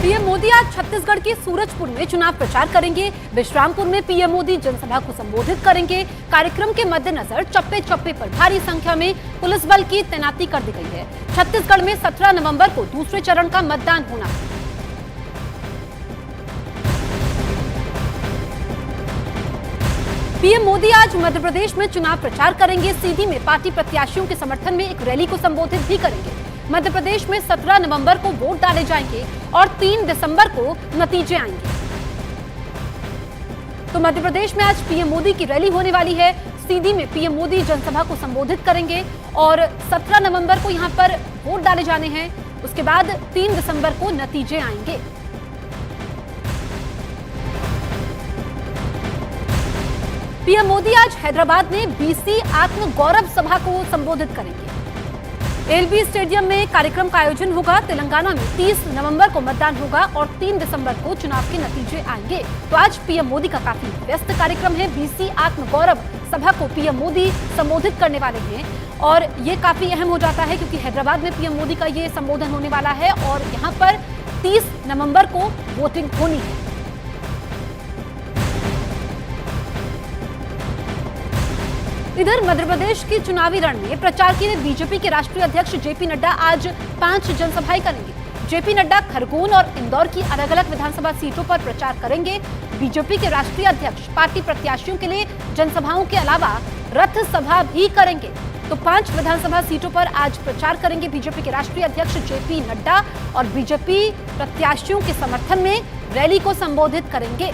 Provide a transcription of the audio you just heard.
PM Modi आज छत्तीसगढ़ के सूरजपुर में चुनाव प्रचार करेंगे। विश्रामपुर में पीएम मोदी जनसभा को संबोधित करेंगे। कार्यक्रम के मद्देनजर चप्पे चप्पे पर भारी संख्या में पुलिस बल की तैनाती कर दी गई है। छत्तीसगढ़ में 17 नवंबर को दूसरे चरण का मतदान होना है। पीएम मोदी आज मध्य प्रदेश में चुनाव प्रचार करेंगे। सीधी में पार्टी प्रत्याशियों के समर्थन में एक रैली को संबोधित भी करेंगे। मध्य प्रदेश में 17 नवंबर को वोट डाले जाएंगे और 3 दिसंबर को नतीजे आएंगे। तो मध्य प्रदेश में आज पीएम मोदी की रैली होने वाली है। सीधी में पीएम मोदी जनसभा को संबोधित करेंगे और 17 नवंबर को यहां पर वोट डाले जाने हैं। उसके बाद 3 दिसंबर को नतीजे आएंगे। पीएम मोदी आज हैदराबाद में बीसी आत्म गौरव सभा को संबोधित करेंगे। एलबी स्टेडियम में कार्यक्रम का आयोजन होगा। तेलंगाना में 30 नवंबर को मतदान होगा और 3 दिसंबर को चुनाव के नतीजे आएंगे। तो आज पीएम मोदी का काफी व्यस्त कार्यक्रम है। बीसी आत्म गौरव सभा को पीएम मोदी संबोधित करने वाले हैं और ये काफी अहम हो जाता है क्योंकि हैदराबाद में पीएम मोदी का ये संबोधन होने वाला है और यहाँ पर 30 नवंबर को वोटिंग होनी है। इधर मध्य प्रदेश की चुनावी रण में प्रचार के लिए बीजेपी के राष्ट्रीय अध्यक्ष जेपी नड्डा आज 5 जनसभाएं करेंगे। जेपी नड्डा खरगोन और इंदौर की अलग अलग विधानसभा सीटों पर प्रचार करेंगे। बीजेपी के राष्ट्रीय अध्यक्ष पार्टी प्रत्याशियों के लिए जनसभाओं के अलावा रथ सभा भी करेंगे। तो 5 विधानसभा सीटों पर आज प्रचार करेंगे बीजेपी के राष्ट्रीय अध्यक्ष जेपी नड्डा और बीजेपी प्रत्याशियों के समर्थन में रैली को संबोधित करेंगे।